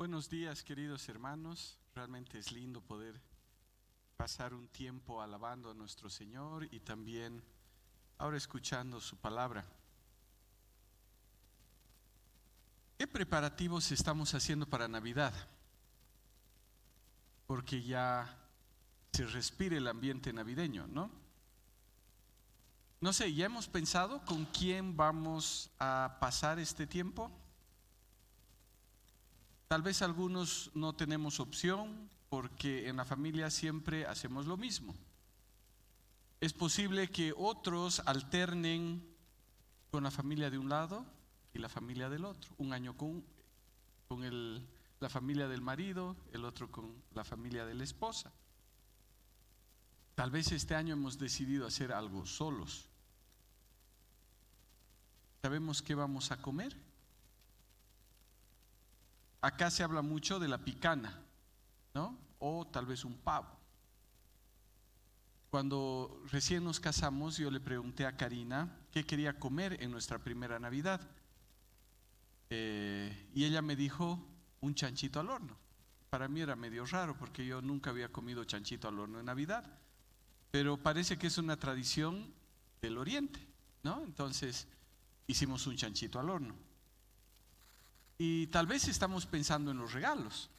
Buenos días, queridos hermanos. Realmente es lindo poder pasar un tiempo alabando a nuestro Señor y también ahora escuchando su palabra. ¿Qué preparativos estamos haciendo para Navidad? Porque ya se respira el ambiente navideño, ¿no? No sé, ¿ya hemos pensado con quién vamos a pasar este tiempo? Tal vez algunos no tenemos opción porque en la familia siempre hacemos lo mismo. Es posible que otros alternen con la familia de un lado y la familia del otro. Un año con la familia del marido, el otro con la familia de la esposa. Tal vez este año hemos decidido hacer algo solos. ¿Sabemos qué vamos a comer? Acá se habla mucho de la picana, ¿no? O tal vez un pavo. Cuando recién nos casamos, yo le pregunté a Karina qué quería comer en nuestra primera Navidad. Y ella me dijo un chanchito al horno. Para mí era medio raro porque yo nunca había comido chanchito al horno en Navidad. Pero parece que es una tradición del Oriente, ¿no? Entonces hicimos un chanchito al horno. Y tal vez estamos pensando en los regalos,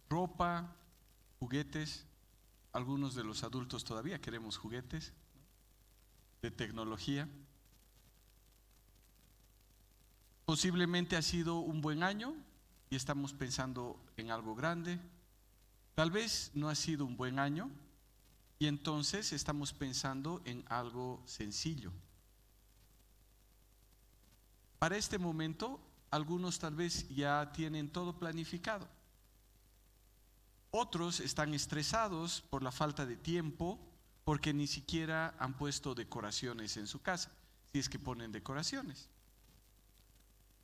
ropa, juguetes. Algunos de los adultos todavía queremos juguetes de tecnología. Posiblemente ha sido un buen año y estamos pensando en algo grande. Tal vez no ha sido un buen año y entonces estamos pensando en algo sencillo. Para este momento, algunos tal vez ya tienen todo planificado. Otros están estresados por la falta de tiempo porque ni siquiera han puesto decoraciones en su casa, si es que ponen decoraciones.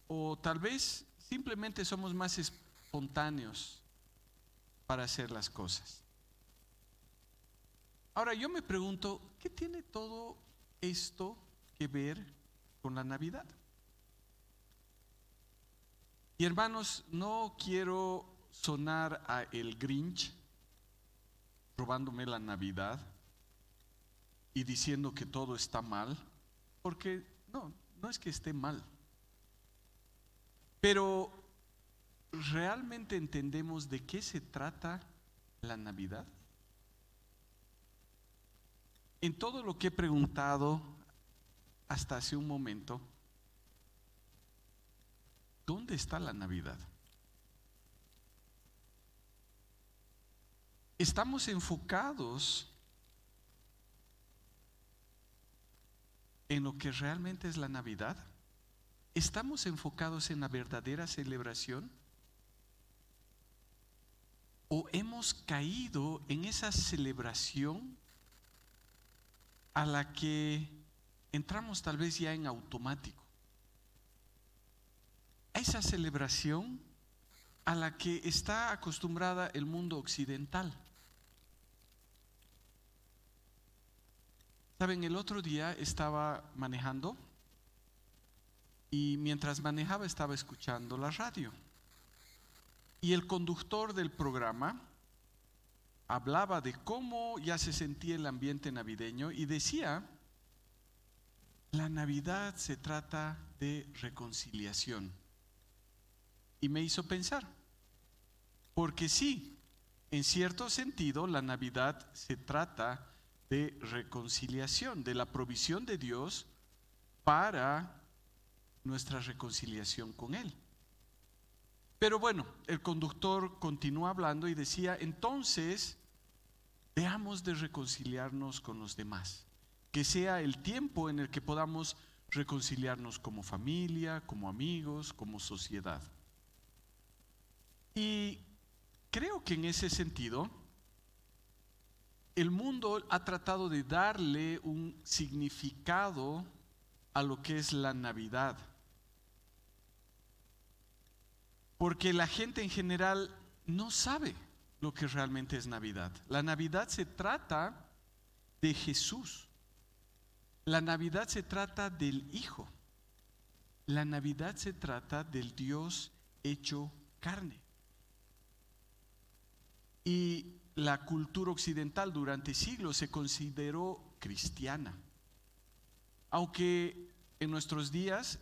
O tal vez simplemente somos más espontáneos para hacer las cosas. Ahora yo me pregunto, ¿qué tiene todo esto que ver con la Navidad? Y hermanos, no quiero sonar a el Grinch robándome la Navidad y diciendo que todo está mal, porque no es que esté mal. Pero ¿realmente entendemos de qué se trata la Navidad? En todo lo que he preguntado hasta hace un momento, ¿dónde está la Navidad? ¿Estamos enfocados en lo que realmente es la Navidad? ¿Estamos enfocados en la verdadera celebración? ¿O hemos caído en esa celebración a la que entramos tal vez ya en automático? A esa celebración a la que está acostumbrada el mundo occidental. Saben, el otro día estaba manejando y mientras manejaba estaba escuchando la radio. Y el conductor del programa hablaba de cómo ya se sentía el ambiente navideño y decía, la Navidad se trata de reconciliación. Y me hizo pensar, porque sí, en cierto sentido la Navidad se trata de reconciliación, de la provisión de Dios para nuestra reconciliación con Él. Pero bueno, el conductor continuó hablando y decía, entonces, veamos de reconciliarnos con los demás, que sea el tiempo en el que podamos reconciliarnos como familia, como amigos, como sociedad. Y creo que en ese sentido, el mundo ha tratado de darle un significado a lo que es la Navidad. Porque la gente en general no sabe lo que realmente es Navidad. La Navidad se trata de Jesús. La Navidad se trata del Hijo. La Navidad se trata del Dios hecho carne. Y la cultura occidental durante siglos se consideró cristiana, aunque en nuestros días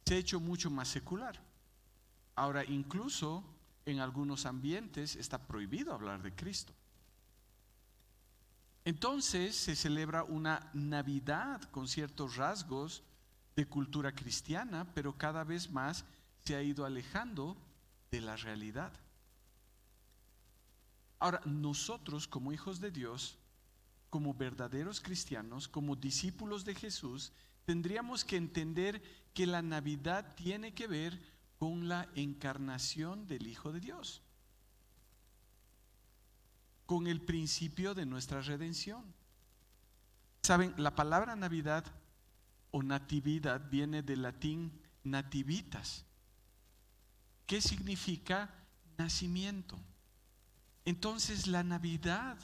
se ha hecho mucho más secular. Ahora incluso en algunos ambientes está prohibido hablar de Cristo. Entonces se celebra una Navidad con ciertos rasgos de cultura cristiana, pero cada vez más se ha ido alejando de la realidad. Ahora, nosotros como hijos de Dios, como verdaderos cristianos, como discípulos de Jesús, tendríamos que entender que la Navidad tiene que ver con la encarnación del Hijo de Dios, con el principio de nuestra redención. Saben, la palabra Navidad o natividad viene del latín nativitas, que significa nacimiento. Entonces la Navidad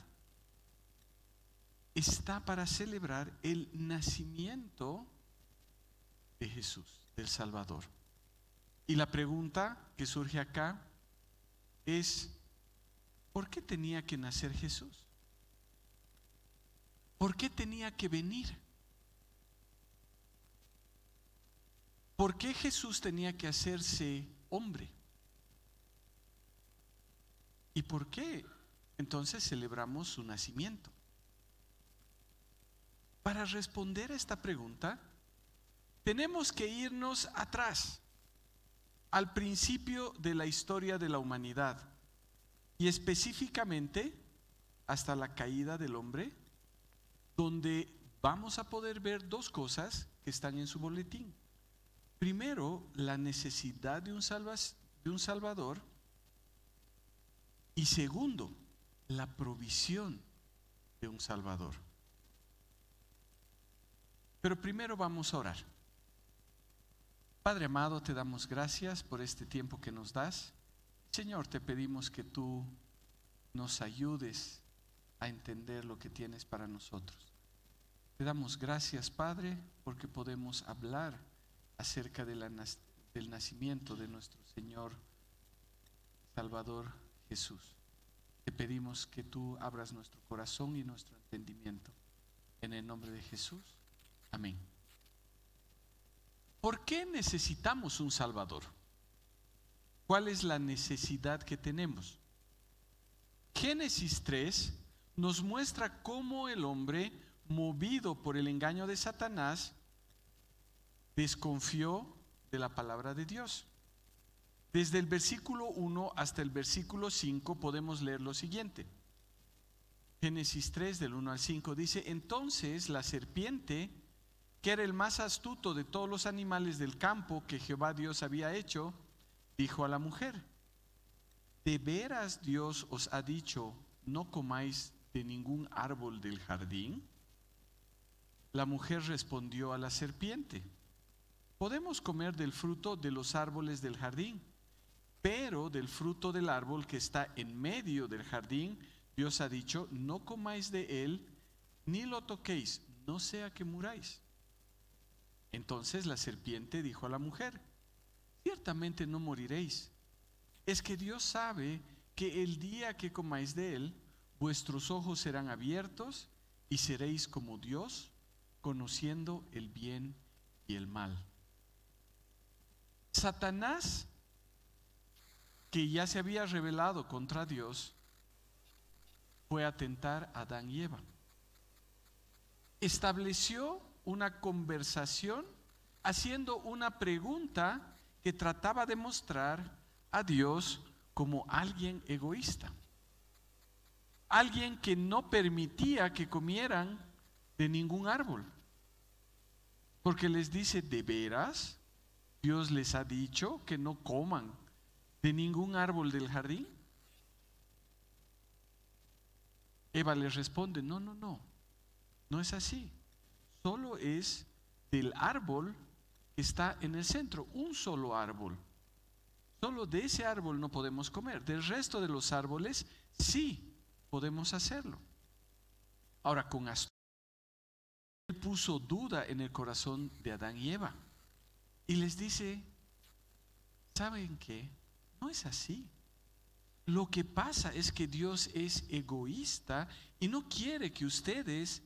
está para celebrar el nacimiento de Jesús, del Salvador. Y la pregunta que surge acá es, ¿por qué tenía que nacer Jesús? ¿Por qué tenía que venir? ¿Por qué Jesús tenía que hacerse hombre? ¿Y por qué entonces celebramos su nacimiento? Para responder a esta pregunta, tenemos que irnos atrás, al principio de la historia de la humanidad, y específicamente hasta la caída del hombre, donde vamos a poder ver dos cosas que están en su boletín. Primero, la necesidad de un Salvador, y segundo, la provisión de un Salvador. Pero primero vamos a orar. Padre amado, te damos gracias por este tiempo que nos das. Señor, te pedimos que tú nos ayudes a entender lo que tienes para nosotros. Te damos gracias, Padre, porque podemos hablar acerca de del nacimiento de nuestro Señor Salvador Jesús. Te pedimos que tú abras nuestro corazón y nuestro entendimiento. En el nombre de Jesús. Amén. ¿Por qué necesitamos un Salvador? ¿Cuál es la necesidad que tenemos? Génesis 3 nos muestra cómo el hombre, movido por el engaño de Satanás, desconfió de la palabra de Dios. Desde el versículo 1 hasta el versículo 5 podemos leer lo siguiente. Génesis 3 del 1 al 5 dice: entonces la serpiente, que era el más astuto de todos los animales del campo que Jehová Dios había hecho, dijo a la mujer: ¿de veras Dios os ha dicho, no comáis de ningún árbol del jardín? La mujer respondió a la serpiente: podemos comer del fruto de los árboles del jardín, pero del fruto del árbol que está en medio del jardín, Dios ha dicho, no comáis de él, ni lo toquéis, no sea que muráis. Entonces la serpiente dijo a la mujer: ciertamente no moriréis. Es que Dios sabe que el día que comáis de él, vuestros ojos serán abiertos y seréis como Dios, conociendo el bien y el mal. Satanás, que ya se había rebelado contra Dios, fue a tentar a Adán y Eva. Estableció una conversación haciendo una pregunta que trataba de mostrar a Dios como alguien egoísta, alguien que no permitía que comieran de ningún árbol, porque les dice: ¿de veras Dios les ha dicho que no coman de ningún árbol del jardín? Eva les responde: no, no, no, no es así. Solo es del árbol que está en el centro, un solo árbol. Solo de ese árbol no podemos comer. Del resto de los árboles sí podemos hacerlo. Ahora, con astucia, él puso duda en el corazón de Adán y Eva y les dice: ¿saben qué? No es así. Lo que pasa es que Dios es egoísta y no quiere que ustedes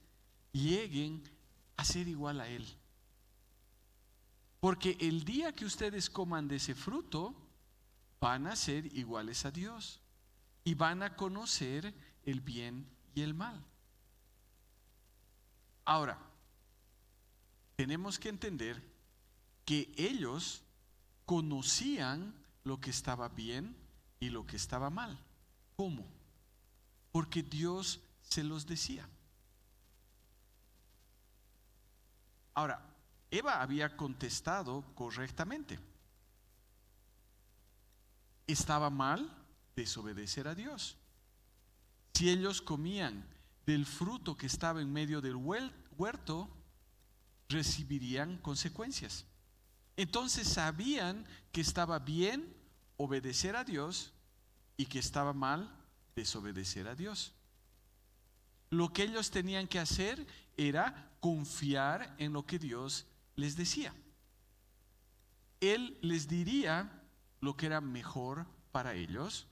lleguen a ser igual a Él. Porque el día que ustedes coman de ese fruto, van a ser iguales a Dios y van a conocer el bien y el mal. Ahora, tenemos que entender que ellos conocían lo que estaba bien y lo que estaba mal. ¿Cómo? Porque Dios se los decía. Ahora, Eva había contestado correctamente. Estaba mal desobedecer a Dios. Si ellos comían del fruto que estaba en medio del huerto, recibirían consecuencias. Entonces sabían que estaba bien obedecer a Dios y que estaba mal desobedecer a Dios. Lo que ellos tenían que hacer era confiar en lo que Dios les decía. Él les diría lo que era mejor para ellos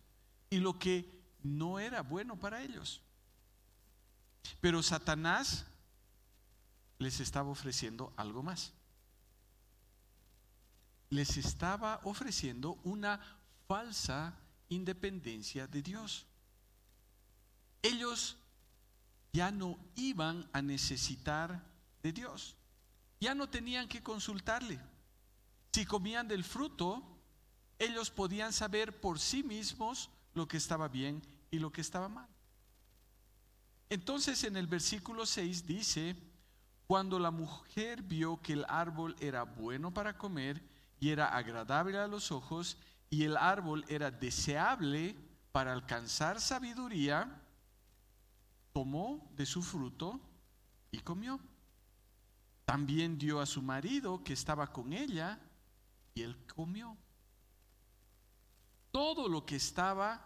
y lo que no era bueno para ellos. Pero Satanás les estaba ofreciendo algo más. Les estaba ofreciendo una falsa independencia de Dios. Ellos ya no iban a necesitar de Dios. Ya no tenían que consultarle. Si comían del fruto, ellos podían saber por sí mismos lo que estaba bien y lo que estaba mal. Entonces en el versículo 6 dice: cuando la mujer vio que el árbol era bueno para comer y era agradable a los ojos y el árbol era deseable para alcanzar sabiduría, tomó de su fruto y comió. También dio a su marido que estaba con ella y él comió. Todo lo que estaba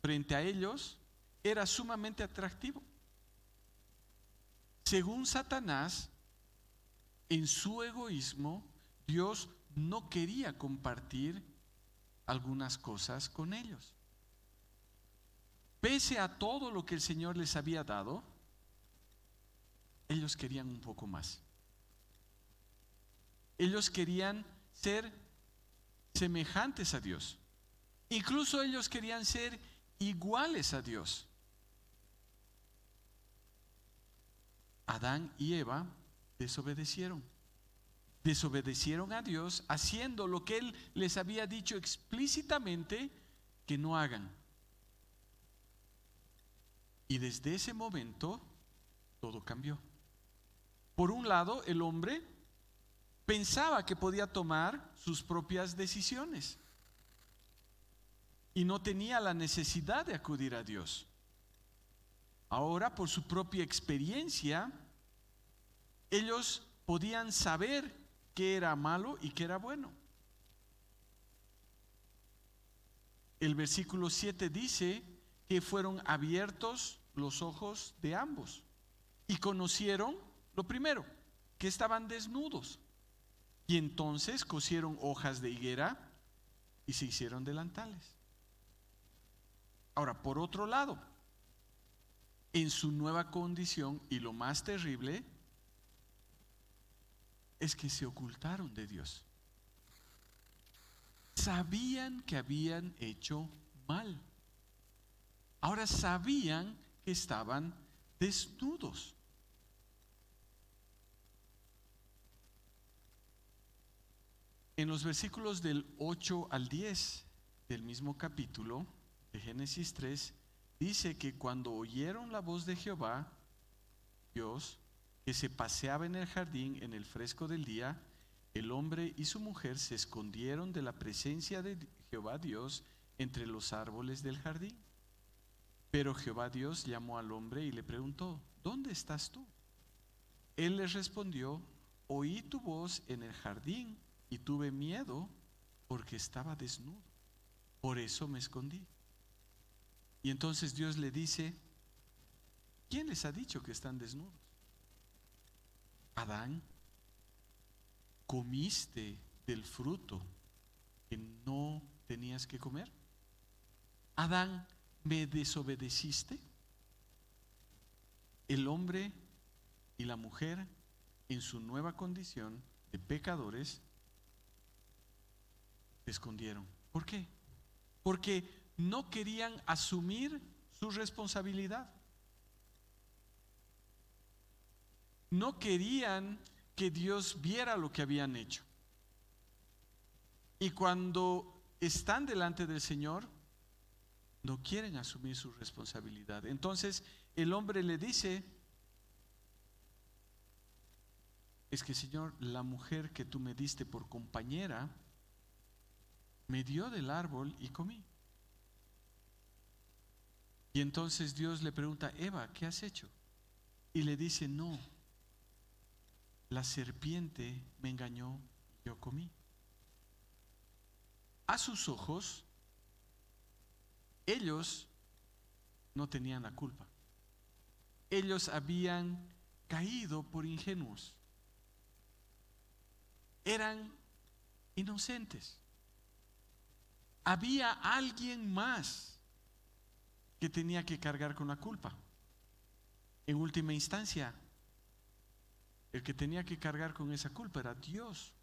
frente a ellos era sumamente atractivo. Según Satanás, en su egoísmo, Dios no quería compartir algunas cosas con ellos. Pese a todo lo que el Señor les había dado, ellos querían un poco más. Ellos querían ser semejantes a Dios. Incluso ellos querían ser iguales a Dios. Adán y Eva desobedecieron. Desobedecieron a Dios haciendo lo que Él les había dicho explícitamente que no hagan. Y desde ese momento todo cambió. Por un lado, el hombre pensaba que podía tomar sus propias decisiones y no tenía la necesidad de acudir a Dios. Ahora, por su propia experiencia, ellos podían saber qué era malo y qué era bueno. El versículo 7 dice que fueron abiertos los ojos de ambos y conocieron lo primero, que estaban desnudos. Y entonces cosieron hojas de higuera y se hicieron delantales. Ahora, por otro lado, en su nueva condición, y lo más terrible es que se ocultaron de Dios. Sabían que habían hecho mal. Ahora sabían que estaban desnudos. En los versículos del 8 al 10 del mismo capítulo de Génesis 3, dice que cuando oyeron la voz de Jehová, Dios, que se paseaba en el jardín en el fresco del día, el hombre y su mujer se escondieron de la presencia de Jehová Dios entre los árboles del jardín. Pero Jehová Dios llamó al hombre y le preguntó: ¿dónde estás tú? Él les respondió: oí tu voz en el jardín y tuve miedo porque estaba desnudo, por eso me escondí. Y entonces Dios le dice: ¿quién les ha dicho que están desnudos? Adán, comiste del fruto que no tenías que comer? Adán, ¿me desobedeciste? El hombre y la mujer, en su nueva condición de pecadores, se escondieron. ¿Por qué? Porque no querían asumir su responsabilidad. No querían que Dios viera lo que habían hecho. Y cuando están delante del Señor, no quieren asumir su responsabilidad. Entonces el hombre le dice: es que, Señor, la mujer que tú me diste por compañera me dio del árbol y comí. Y entonces Dios le pregunta: Eva, ¿qué has hecho? Y le dice: no, la serpiente me engañó y yo comí. A sus ojos, ellos no tenían la culpa. Ellos habían caído por ingenuos. Eran inocentes. Había alguien más que tenía que cargar con la culpa. En última instancia, el que tenía que cargar con esa culpa era Dios,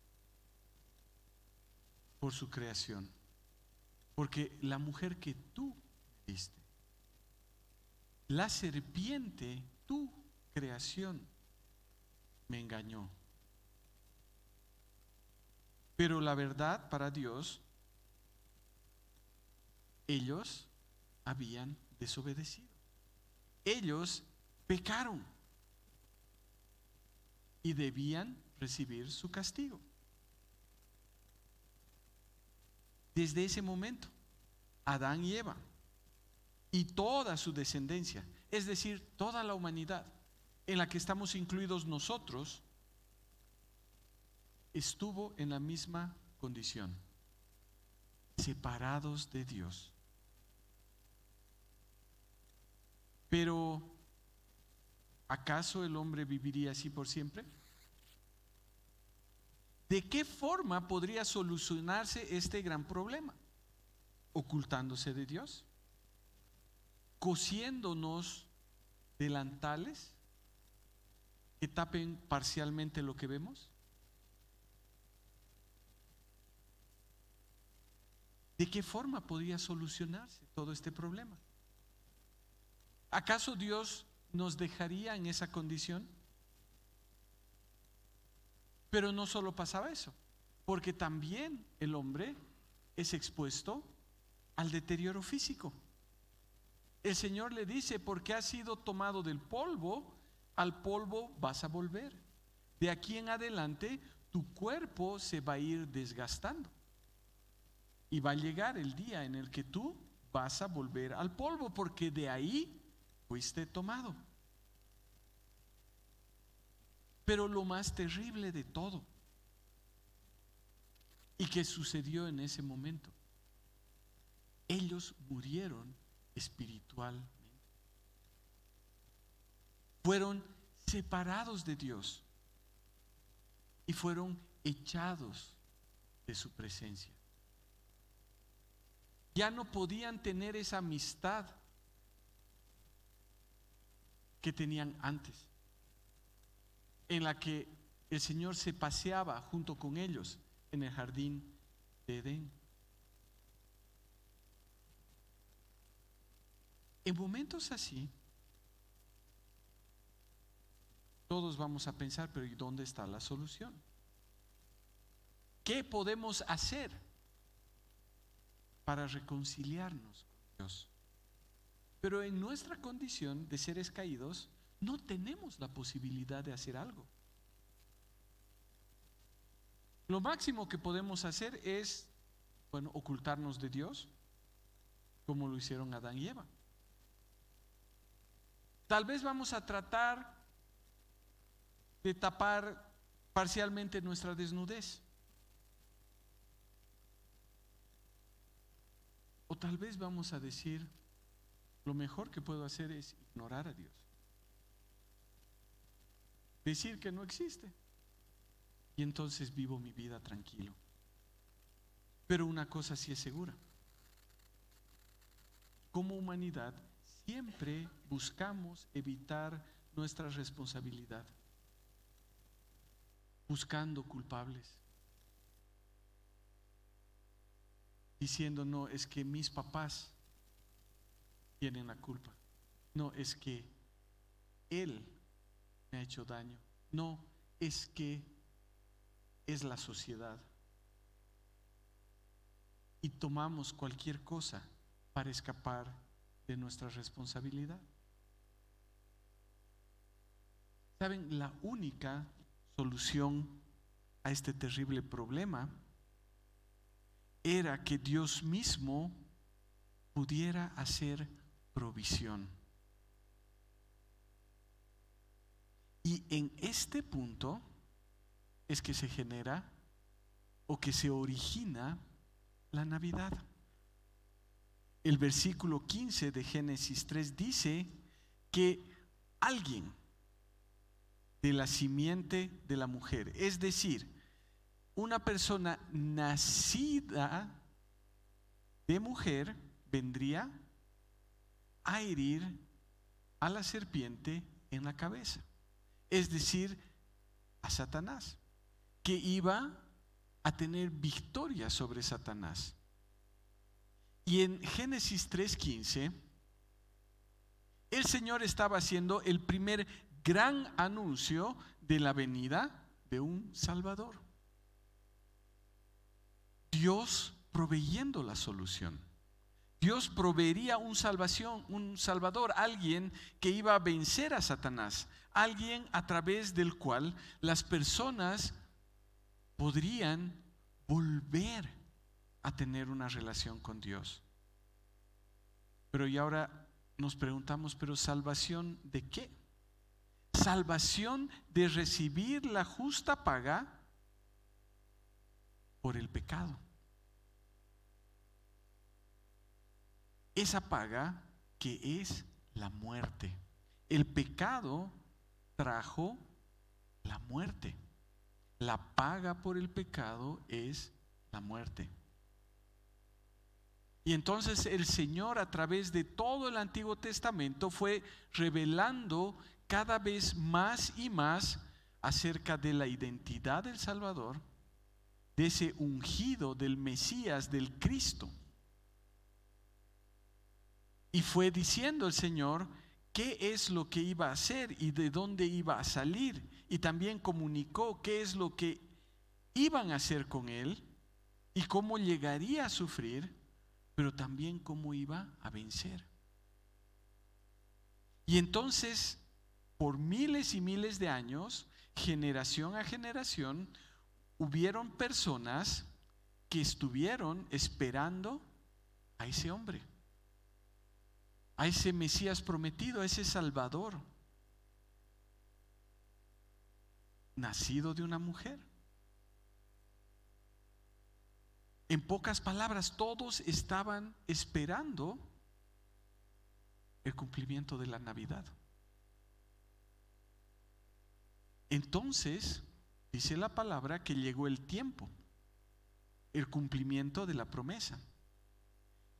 por su creación. Porque la mujer que tú diste, la serpiente, tu creación, me engañó. Pero la verdad, para Dios, ellos habían desobedecido. Ellos pecaron y debían recibir su castigo. Desde ese momento, Adán y Eva y toda su descendencia, es decir, toda la humanidad en la que estamos incluidos nosotros, estuvo en la misma condición, separados de Dios. Pero, ¿acaso el hombre viviría así por siempre? ¿De qué forma podría solucionarse este gran problema? ¿Ocultándose de Dios? ¿Cosiéndonos delantales que tapen parcialmente lo que vemos? ¿De qué forma podría solucionarse todo este problema? ¿Acaso Dios nos dejaría en esa condición? Pero no solo pasaba eso, porque también el hombre es expuesto al deterioro físico. El Señor le dice: porque has sido tomado del polvo, al polvo vas a volver. De aquí en adelante tu cuerpo se va a ir desgastando y va a llegar el día en el que tú vas a volver al polvo, porque de ahí fuiste tomado. Pero lo más terrible de todo, y que sucedió en ese momento, ellos murieron espiritualmente. Fueron separados de Dios y fueron echados de su presencia. Ya no podían tener esa amistad que tenían antes, en la que el Señor se paseaba junto con ellos en el jardín de Edén. En momentos así, todos vamos a pensar: pero ¿y dónde está la solución? ¿Qué podemos hacer para reconciliarnos con Dios? Pero en nuestra condición de seres caídos, no tenemos la posibilidad de hacer algo. Lo máximo que podemos hacer es, ocultarnos de Dios, como lo hicieron Adán y Eva. Tal vez vamos a tratar de tapar parcialmente nuestra desnudez. O tal vez vamos a decir: lo mejor que puedo hacer es ignorar a Dios, decir que no existe, y entonces vivo mi vida tranquilo. Pero una cosa sí es segura. Como humanidad siempre buscamos evitar nuestra responsabilidad, buscando culpables, diciendo: no, es que mis papás tienen la culpa, no, es que él me ha hecho daño, no, es que es la sociedad. Y tomamos cualquier cosa para escapar de nuestra responsabilidad. ¿Saben? La única solución a este terrible problema era que Dios mismo pudiera hacer provisión. Y en este punto es que se genera o que se origina la Navidad. El versículo 15 de Génesis 3 dice que alguien de la simiente de la mujer, es decir, una persona nacida de mujer, vendría a herir a la serpiente en la cabeza, es decir, a Satanás, que iba a tener victoria sobre Satanás. Y en Génesis 3:15, el Señor estaba haciendo el primer gran anuncio de la venida de un Salvador. Dios proveyendo la solución. Dios proveería un Salvador, alguien que iba a vencer a Satanás, alguien a través del cual las personas podrían volver a tener una relación con Dios. Pero y ahora nos preguntamos, ¿pero salvación de qué? Salvación de recibir la justa paga por el pecado. Esa paga que es la muerte. El pecado trajo la muerte. La paga por el pecado es la muerte. Y entonces el Señor, a través de todo el Antiguo Testamento, fue revelando cada vez más y más acerca de la identidad del Salvador, de ese ungido, del Mesías, del Cristo. Y fue diciendo el Señor qué es lo que iba a hacer y de dónde iba a salir. Y también comunicó qué es lo que iban a hacer con él y cómo llegaría a sufrir, pero también cómo iba a vencer. Y entonces, por miles y miles de años, generación a generación, hubieron personas que estuvieron esperando a ese hombre, a ese Mesías prometido, a ese Salvador, nacido de una mujer. En pocas palabras, todos estaban esperando el cumplimiento de la Navidad. Entonces, dice la palabra que llegó el tiempo, el cumplimiento de la promesa.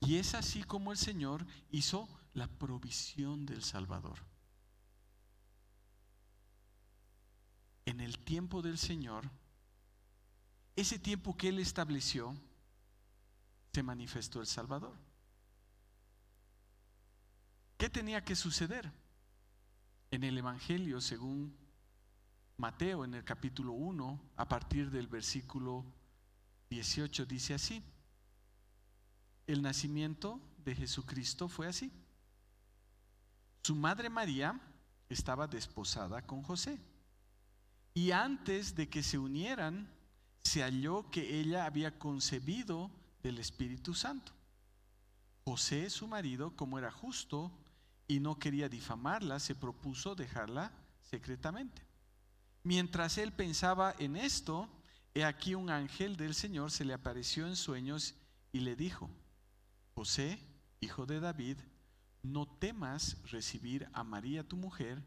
Y es así como el Señor hizo la provisión del Salvador. En el tiempo del Señor, ese tiempo que Él estableció, se manifestó el Salvador. ¿Qué tenía que suceder? En el Evangelio, según Mateo, en el capítulo 1, a partir del versículo 18, dice así: el nacimiento de Jesucristo fue así. Su madre María estaba desposada con José, y antes de que se unieran, se halló que ella había concebido del Espíritu Santo. José, su marido, como era justo y no quería difamarla, se propuso dejarla secretamente. Mientras él pensaba en esto, he aquí un ángel del Señor se le apareció en sueños y le dijo: José, hijo de David, no temas recibir a María tu mujer,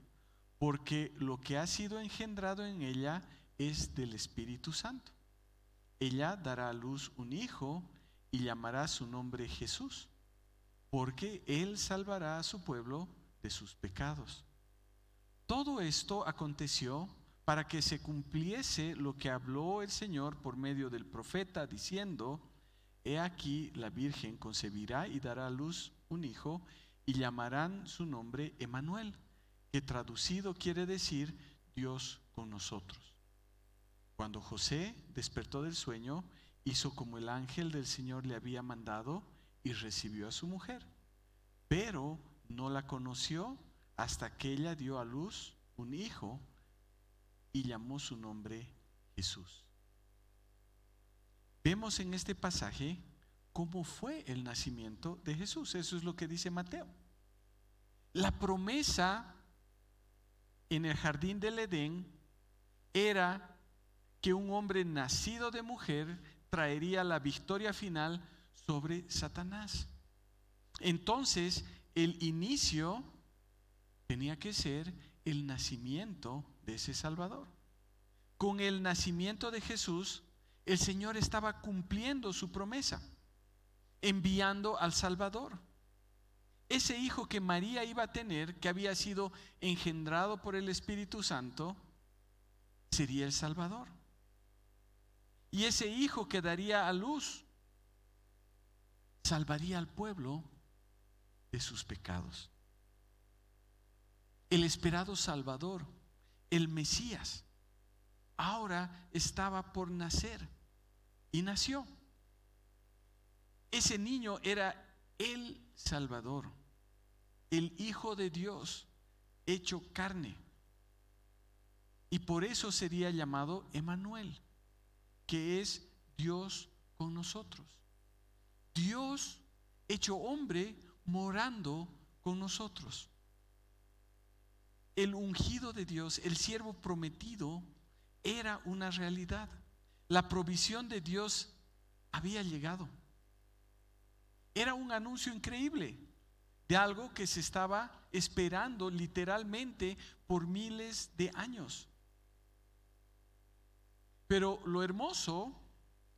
porque lo que ha sido engendrado en ella es del Espíritu Santo. ella dará a luz un hijo y llamará su nombre Jesús, porque él salvará a su pueblo de sus pecados. Todo esto aconteció para que se cumpliese lo que habló el Señor por medio del profeta, diciendo: He aquí, la Virgen concebirá y dará a luz un hijo, y llamarán su nombre Emmanuel, que traducido quiere decir Dios con nosotros. Cuando José despertó del sueño, hizo como el ángel del Señor le había mandado y recibió a su mujer, pero no la conoció hasta que ella dio a luz un hijo y llamó su nombre Jesús. Vemos en este pasaje cómo fue el nacimiento de Jesús. Eso es lo que dice Mateo. La promesa en el jardín del Edén era que un hombre nacido de mujer traería la victoria final sobre Satanás. Entonces, el inicio tenía que ser el nacimiento de ese Salvador. Con el nacimiento de Jesús, el Señor estaba cumpliendo su promesa, enviando al Salvador. Ese hijo que María iba a tener, que había sido engendrado por el Espíritu Santo, sería el Salvador. Y ese hijo que daría a luz salvaría al pueblo de sus pecados. El esperado Salvador, el Mesías, ahora estaba por nacer y nació. Ese niño era el Salvador, el Hijo de Dios hecho carne. Y por eso sería llamado Emmanuel, que es Dios con nosotros. Dios hecho hombre morando con nosotros. El ungido de Dios, el siervo prometido, era una realidad. La provisión de Dios había llegado. Era un anuncio increíble de algo que se estaba esperando literalmente por miles de años. Pero lo hermoso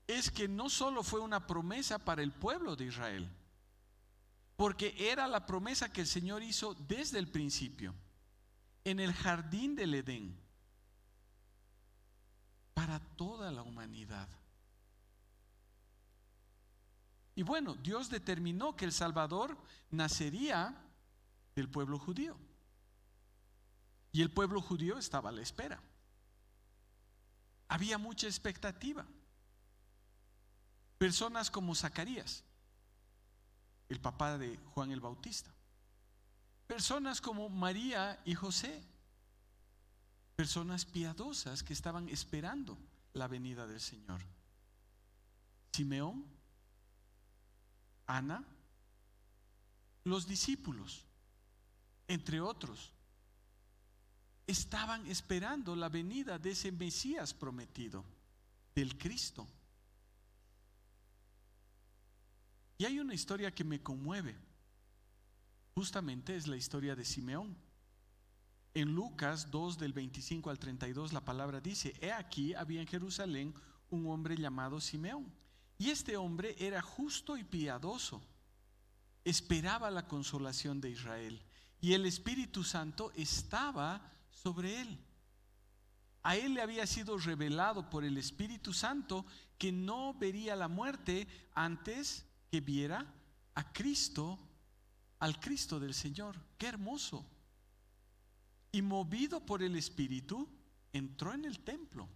es que no solo fue una promesa para el pueblo de Israel, porque era la promesa que el Señor hizo desde el principio, en el jardín del Edén, para toda la humanidad. Y bueno, Dios determinó que el Salvador nacería del pueblo judío. Y el pueblo judío estaba a la espera. Había mucha expectativa. Personas como Zacarías, el papá de Juan el Bautista. Personas como María y José. Personas piadosas que estaban esperando la venida del Señor. Simeón, Ana, los discípulos, entre otros, estaban esperando la venida de ese Mesías prometido, del Cristo. Y hay una historia que me conmueve. Justamente es la historia de Simeón. En Lucas 2 del 25 al 32 la palabra dice: He aquí había en Jerusalén un hombre llamado Simeón. Y este hombre era justo y piadoso. Esperaba la consolación de Israel. Y el Espíritu Santo estaba sobre él. A él le había sido revelado por el Espíritu Santo que no vería la muerte antes que viera a Cristo, al Cristo del Señor. ¡Qué hermoso! Y movido por el Espíritu, entró en el templo.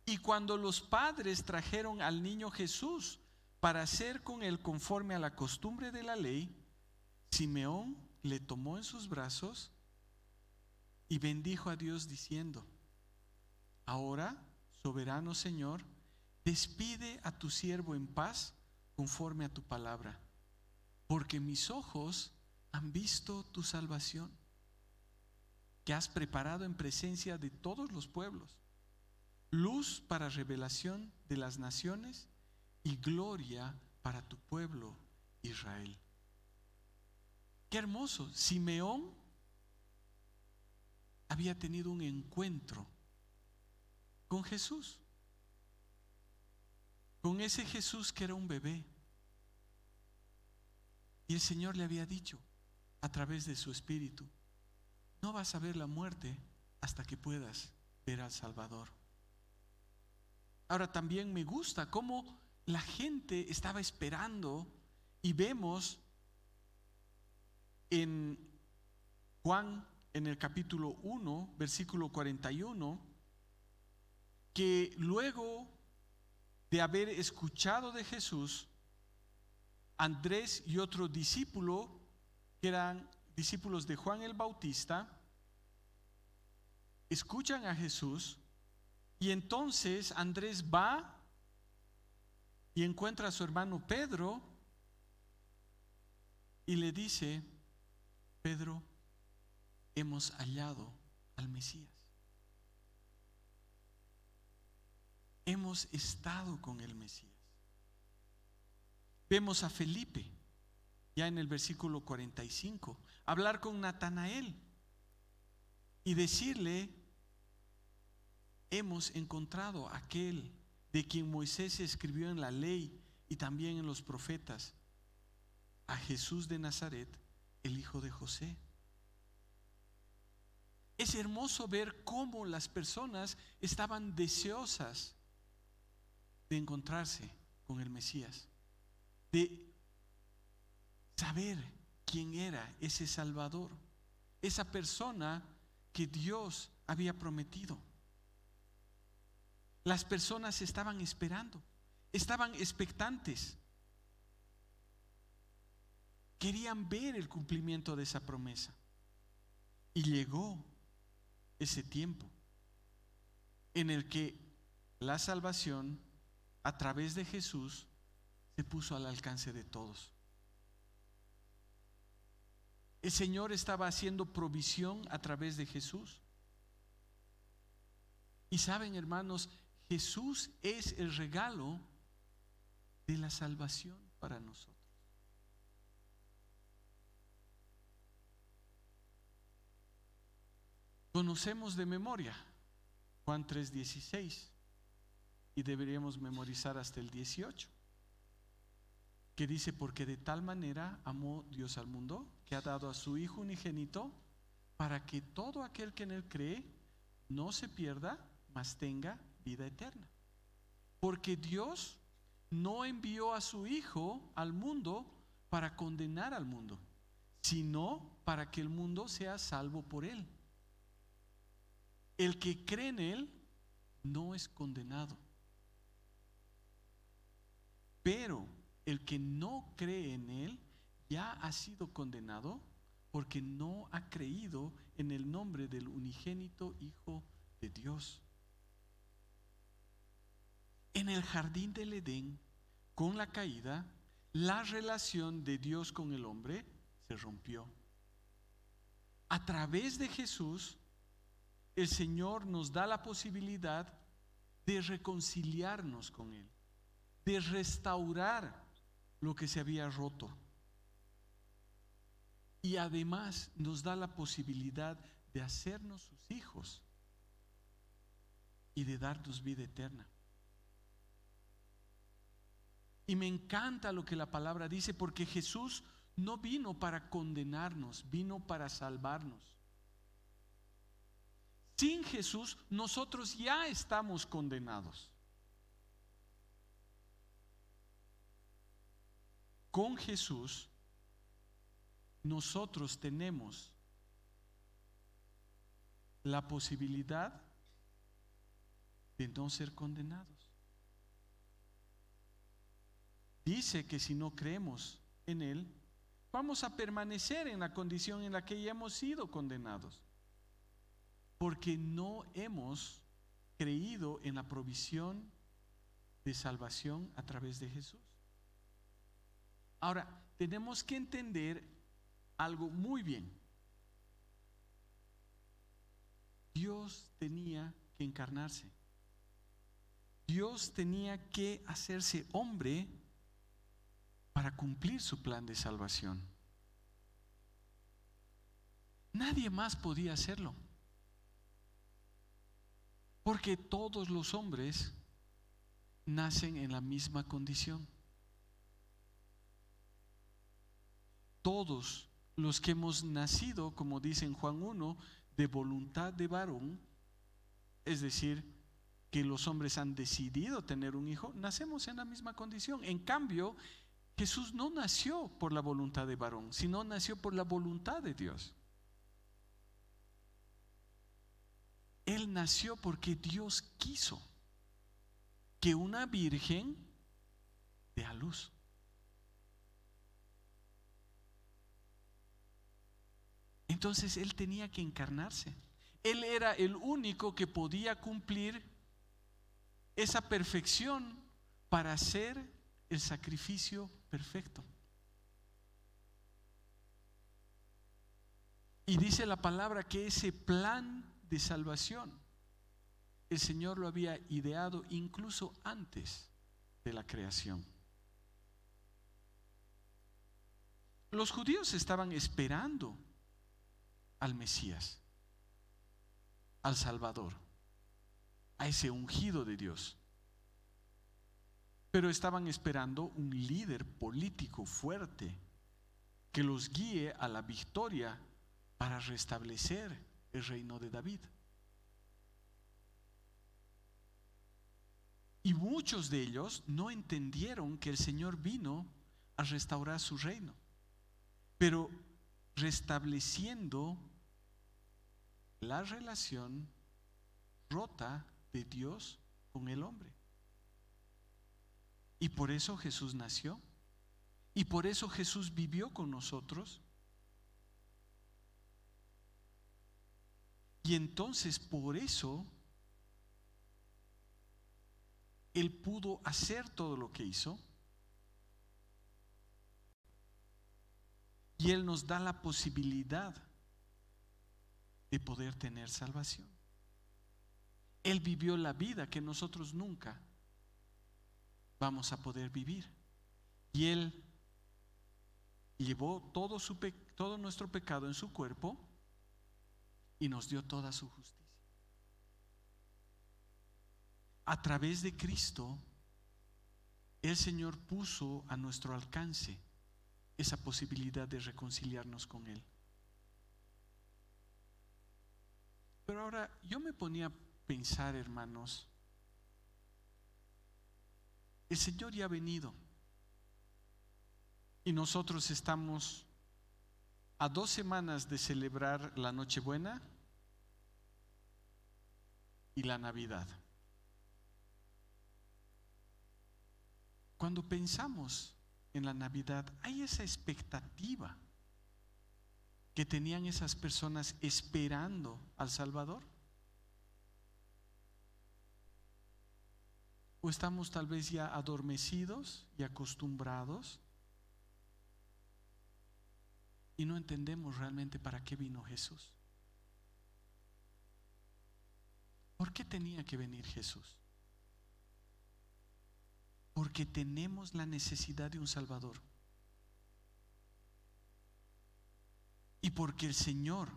Y cuando los padres trajeron al niño Jesús para hacer con él conforme a la costumbre de la ley, Simeón le tomó en sus brazos y bendijo a Dios diciendo: Ahora, soberano Señor, despide a tu siervo en paz conforme a tu palabra, porque mis ojos han visto tu salvación, que has preparado en presencia de todos los pueblos, luz para revelación de las naciones y gloria para tu pueblo Israel. Qué hermoso. Simeón había tenido un encuentro con Jesús. con ese Jesús que era un bebé. Y el Señor le había dicho a través de su Espíritu: no vas a ver la muerte hasta que puedas ver al Salvador. Ahora también me gusta cómo la gente estaba esperando, y vemos en Juan, en el capítulo 1, versículo 41, que luego de haber escuchado de Jesús, Andrés y otro discípulo, que eran discípulos de Juan el Bautista, escuchan a Jesús, y entonces Andrés va y encuentra a su hermano Pedro y le dice: Pedro, hemos hallado al Mesías. Hemos estado con el Mesías. Vemos a Felipe, ya en el versículo 45, hablar con Natanael y decirle: hemos encontrado a aquel de quien Moisés escribió en la ley y también en los profetas, a Jesús de Nazaret, el hijo de José. Es hermoso ver cómo las personas estaban deseosas de encontrarse con el Mesías, de saber quién era ese Salvador, esa persona que Dios había prometido. Las personas estaban esperando, estaban expectantes, querían ver el cumplimiento de esa promesa. Y llegó ese tiempo en el que la salvación a través de Jesús se puso al alcance de todos. El Señor estaba haciendo provisión a través de Jesús. Y saben, hermanos, Jesús es el regalo de la salvación para nosotros. Conocemos de memoria Juan 3:16 y deberíamos memorizar hasta el 18, que dice: porque de tal manera amó Dios al mundo, que ha dado a su Hijo unigénito, para que todo aquel que en él cree no se pierda, mas tenga vida eterna. Porque Dios no envió a su Hijo al mundo para condenar al mundo, sino para que el mundo sea salvo por él. El que cree en él no es condenado, pero el que no cree en él ya ha sido condenado, porque no ha creído en el nombre del unigénito Hijo de Dios. En el jardín del Edén, con la caída, la relación de Dios con el hombre se rompió. A través de Jesús, el Señor nos da la posibilidad de reconciliarnos con Él, de restaurar lo que se había roto. Y además nos da la posibilidad de hacernos sus hijos y de darnos vida eterna. Y me encanta lo que la palabra dice, porque Jesús no vino para condenarnos, vino para salvarnos. Sin Jesús nosotros ya estamos condenados. Con Jesús nosotros tenemos la posibilidad de no ser condenados. Dice que si no creemos en Él, vamos a permanecer en la condición en la que ya hemos sido condenados, porque no hemos creído en la provisión de salvación a través de Jesús. Ahora, tenemos que entender algo muy bien. Dios tenía que encarnarse. Dios tenía que hacerse hombre para cumplir su plan de salvación. Nadie más podía hacerlo, porque todos los hombres nacen en la misma condición. Todos los que hemos nacido, como dice en Juan 1, de voluntad de varón, es decir, que los hombres han decidido tener un hijo, nacemos en la misma condición. En cambio, Jesús no nació por la voluntad de varón, sino nació por la voluntad de Dios. Él nació porque Dios quiso que una virgen dé a luz. Entonces Él tenía que encarnarse. Él era el único que podía cumplir esa perfección para hacer el sacrificio perfecto. Y dice la palabra que ese plan de salvación el Señor lo había ideado incluso antes de la creación. Los judíos estaban esperando al Mesías, al Salvador, a ese ungido de Dios. Pero estaban esperando un líder político fuerte que los guíe a la victoria para restablecer el reino de David. Y muchos de ellos no entendieron que el Señor vino a restaurar su reino, pero restableciendo la relación rota de Dios con el hombre. Y por eso Jesús nació, y por eso Jesús vivió con nosotros. Y entonces por eso Él pudo hacer todo lo que hizo. Y Él nos da la posibilidad de poder tener salvación. Él vivió la vida que nosotros nunca vamos a poder vivir. Y Él llevó todo nuestro pecado en su cuerpo y nos dio toda su justicia. A través de Cristo, el Señor puso a nuestro alcance esa posibilidad de reconciliarnos con Él. Pero ahora yo me ponía a pensar, hermanos, el Señor ya ha venido y nosotros estamos a 2 semanas de celebrar la Nochebuena y la Navidad. Cuando pensamos en la Navidad, hay esa expectativa que tenían esas personas esperando al Salvador. ¿O estamos tal vez ya adormecidos y acostumbrados y no entendemos realmente para qué vino Jesús? ¿Por qué tenía que venir Jesús? Porque tenemos la necesidad de un Salvador. Y porque el Señor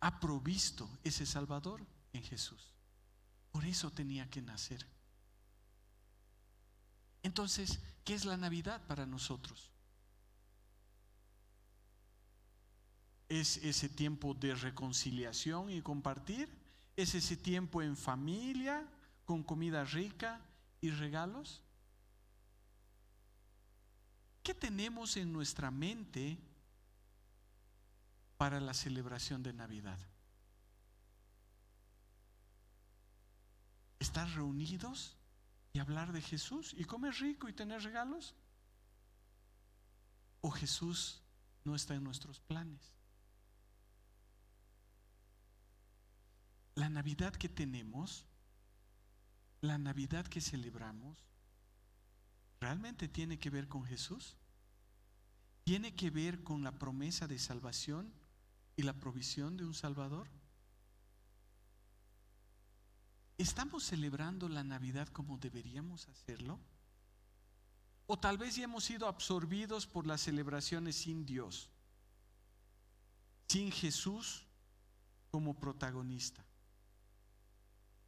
ha provisto ese Salvador en Jesús. Por eso tenía que nacer. Entonces, ¿qué es la Navidad para nosotros? ¿Es ese tiempo de reconciliación y compartir? ¿Es ese tiempo en familia, con comida rica y regalos? ¿Qué tenemos en nuestra mente para la celebración de Navidad? ¿Estar reunidos y hablar de Jesús y comer rico y tener regalos? ¿O Jesús no está en nuestros planes? La Navidad que tenemos, la Navidad que celebramos, ¿realmente tiene que ver con Jesús? ¿Tiene que ver con la promesa de salvación y la provisión de un Salvador? ¿Estamos celebrando la Navidad como deberíamos hacerlo? ¿O tal vez ya hemos sido absorbidos por las celebraciones sin Dios, sin Jesús como protagonista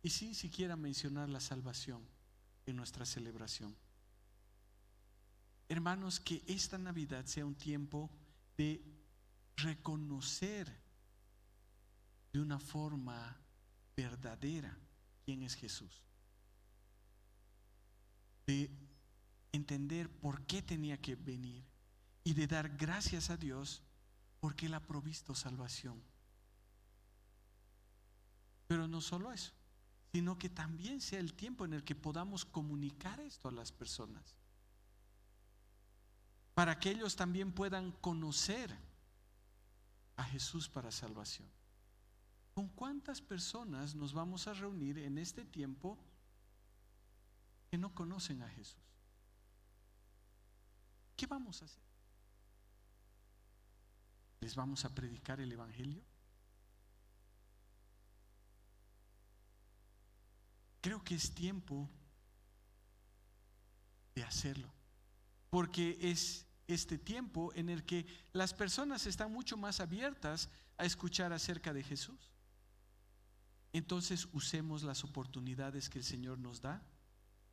y sin siquiera mencionar la salvación en nuestra celebración. Hermanos, que esta Navidad sea un tiempo de reconocer de una forma verdadera quién es Jesús, de entender por qué tenía que venir y de dar gracias a Dios porque Él ha provisto salvación. Pero no solo eso, sino que también sea el tiempo en el que podamos comunicar esto a las personas, para que ellos también puedan conocer a Jesús para salvación. ¿Con cuántas personas nos vamos a reunir en este tiempo que no conocen a Jesús? ¿Qué vamos a hacer? ¿Les vamos a predicar el Evangelio? Creo que es tiempo de hacerlo, porque es este tiempo en el que las personas están mucho más abiertas a escuchar acerca de Jesús. Entonces usemos las oportunidades que el Señor nos da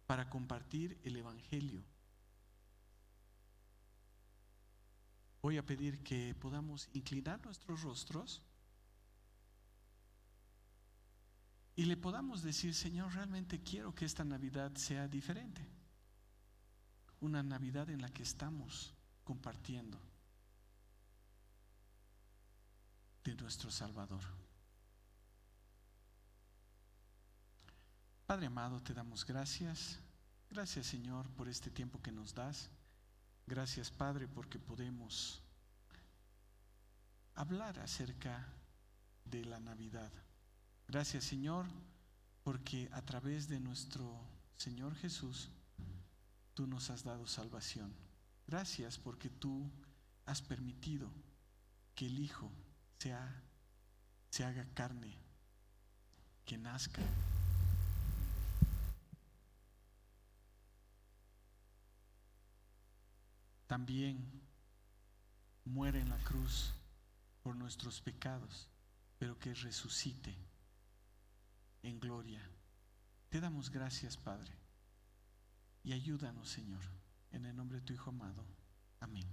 para compartir el Evangelio. Voy a pedir que podamos inclinar nuestros rostros y le podamos decir: Señor, realmente quiero que esta Navidad sea diferente. Una Navidad en la que estamos compartiendo de nuestro Salvador. Padre amado, te damos gracias. Gracias, Señor, por este tiempo que nos das. Gracias, Padre, porque podemos hablar acerca de la Navidad. Gracias, Señor, porque a través de nuestro Señor Jesús, tú nos has dado salvación. Gracias porque tú has permitido que el Hijo se haga carne, que nazca. También muere en la cruz por nuestros pecados, pero que resucite en gloria. Te damos gracias, Padre, y ayúdanos, Señor, en el nombre de tu Hijo amado. Amén.